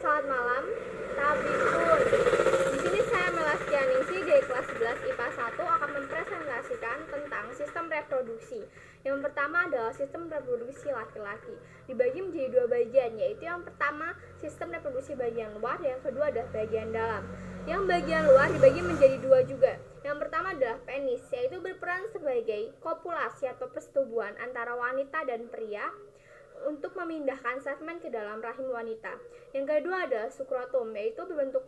Selamat malam, Tabikun. Di sini saya Melaskianingsi dari kelas 11 IPA 1 akan mempresentasikan tentang sistem reproduksi. Yang pertama adalah sistem reproduksi laki-laki. Dibagi menjadi dua bagian, yaitu yang pertama sistem reproduksi bagian luar dan yang kedua adalah bagian dalam. Yang bagian luar dibagi menjadi dua juga. Yang pertama adalah penis, yaitu berperan sebagai kopulasi atau persetubuhan antara wanita dan pria untuk memindahkan segmen ke dalam rahim wanita. Yang kedua adalah skrotum, yaitu berbentuk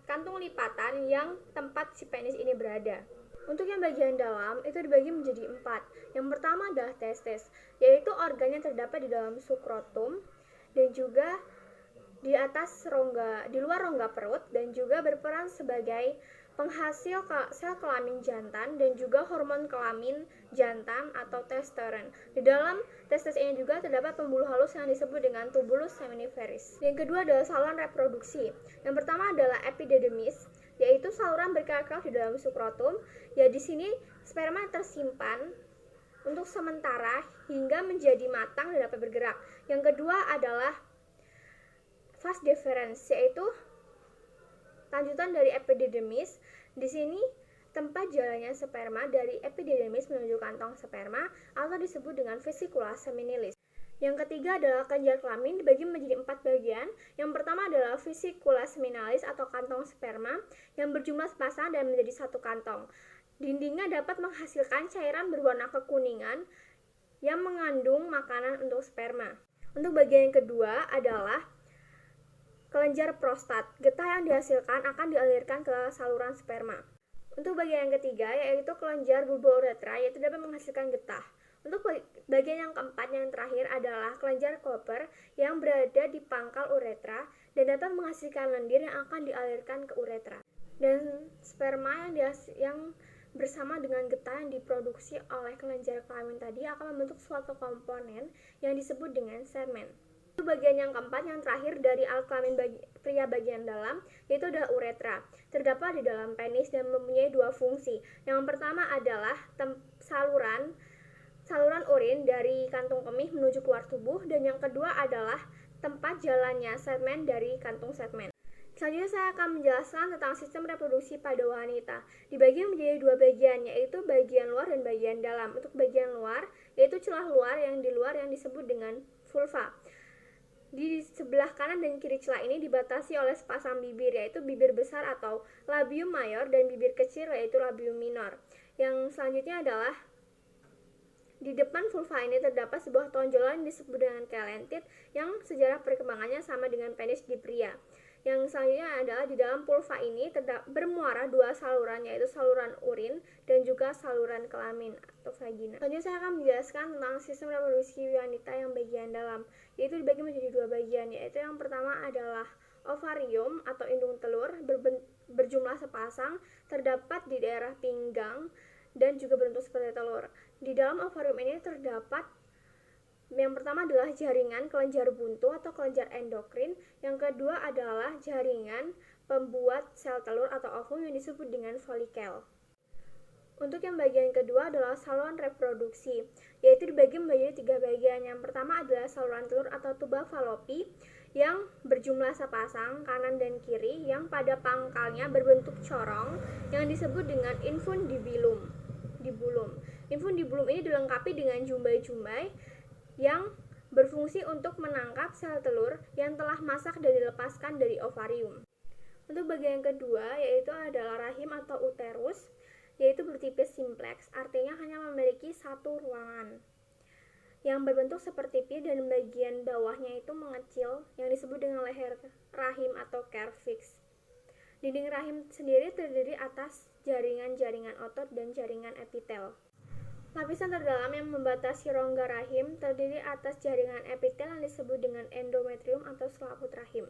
kantung lipatan yang tempat si penis ini berada. Untuk yang bagian dalam itu dibagi menjadi 4. Yang pertama adalah testis, yaitu organ yang terdapat di dalam skrotum dan juga di atas rongga, di luar rongga perut, dan juga berperan sebagai penghasil sel kelamin jantan dan juga hormon kelamin jantan atau testosteron. Di dalam testis ini juga terdapat pembuluh halus yang disebut dengan tubulus seminiferis. Yang kedua adalah saluran reproduksi. Yang pertama adalah epididymis, yaitu saluran berkelak-kelak di dalam skrotum. Ya, di sini sperma tersimpan untuk sementara hingga menjadi matang dan dapat bergerak. Yang kedua adalah vas deferens, yaitu lanjutan dari epididymis. Di sini tempat jalannya sperma dari epididymis menuju kantong sperma atau disebut dengan vesikula seminilis. Yang ketiga adalah kelenjar kelamin, dibagi menjadi 4 bagian. Yang pertama adalah vesikula seminalis atau kantong sperma yang berjumlah sepasang dan menjadi satu kantong. Dindingnya dapat menghasilkan cairan berwarna kekuningan yang mengandung makanan untuk sperma. Untuk bagian yang kedua adalah kelenjar prostat. Getah yang dihasilkan akan dialirkan ke saluran sperma. Untuk bagian yang ketiga yaitu kelenjar bulba uretra, yaitu dapat menghasilkan getah. Untuk bagian yang keempat yang terakhir adalah kelenjar Koper yang berada di pangkal uretra dan dapat menghasilkan lendir yang akan dialirkan ke uretra. Dan sperma yang bersama dengan getah yang diproduksi oleh kelenjar kelamin tadi akan membentuk suatu komponen yang disebut dengan semen. Itu bagian yang keempat yang terakhir dari alat kelamin pria bagian dalam, yaitu adalah uretra. Terdapat di dalam penis dan mempunyai dua fungsi. Yang pertama adalah saluran urin dari kantung kemih menuju keluar tubuh, dan yang kedua adalah tempat jalannya segmen dari kantung segmen. Selanjutnya saya akan menjelaskan tentang sistem reproduksi pada wanita. Dibagi menjadi dua bagian, yaitu bagian luar dan bagian dalam. Untuk bagian luar, yaitu celah luar yang di luar yang disebut dengan vulva. Di sebelah kanan dan kiri celah ini dibatasi oleh sepasang bibir, yaitu bibir besar atau labium mayor dan bibir kecil yaitu labium minor. Yang selanjutnya adalah di depan vulva ini terdapat sebuah tonjolan yang disebut dengan kalentit yang sejarah perkembangannya sama dengan penis di pria. Yang selanjutnya adalah di dalam vulva ini bermuara dua saluran, yaitu saluran urin dan juga saluran kelamin atau vagina. Selanjutnya saya akan menjelaskan tentang sistem reproduksi wanita yang bagian dalam, yaitu dibagi menjadi dua bagian, yaitu yang pertama adalah ovarium atau indung telur berjumlah sepasang, terdapat di daerah pinggang dan juga berbentuk seperti telur. Di dalam ovarium ini terdapat yang pertama adalah jaringan kelenjar buntu atau kelenjar endokrin. Yang kedua adalah jaringan pembuat sel telur atau ovum yang disebut dengan folikel. Untuk yang bagian kedua adalah saluran reproduksi, yaitu dibagi menjadi 3 bagian. Yang pertama adalah saluran telur atau tuba falopi yang berjumlah sepasang kanan dan kiri, yang pada pangkalnya berbentuk corong yang disebut dengan infundibulum. Infundibulum ini dilengkapi dengan jumbai-jumbai yang berfungsi untuk menangkap sel telur yang telah masak dan dilepaskan dari ovarium. Untuk bagian kedua yaitu adalah rahim atau uterus, yaitu bertipis simplex, artinya hanya memiliki satu ruangan yang berbentuk seperti pi dan bagian bawahnya itu mengecil yang disebut dengan leher rahim atau cervix. Dinding rahim sendiri terdiri atas jaringan-jaringan otot dan jaringan epitel. Lapisan terdalam yang membatasi rongga rahim terdiri atas jaringan epitel yang disebut dengan endometrium atau selaput rahim.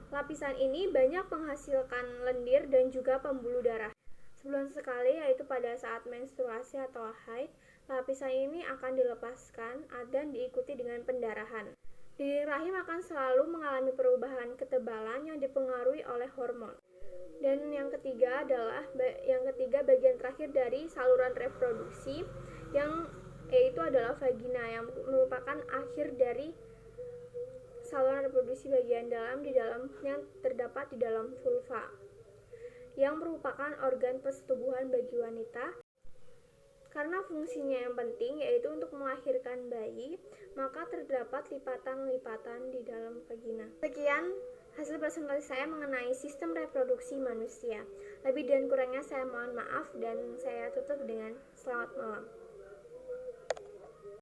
Lapisan ini banyak menghasilkan lendir dan juga pembuluh darah. Sebulan sekali, yaitu pada saat menstruasi atau haid, lapisan ini akan dilepaskan dan diikuti dengan pendarahan. Dinding rahim akan selalu mengalami perubahan ketebalan yang dipengaruhi oleh hormon. Dan yang ketiga bagian terakhir dari saluran reproduksi yaitu adalah vagina yang merupakan akhir dari saluran reproduksi bagian dalam yang terdapat di dalam vulva, yang merupakan organ persetubuhan bagi wanita. Karena fungsinya yang penting yaitu untuk melahirkan bayi, maka terdapat lipatan-lipatan di dalam vagina. Sekian hasil presentasi saya mengenai sistem reproduksi manusia. Lebih dan kurangnya saya mohon maaf dan saya tutup dengan selamat malam.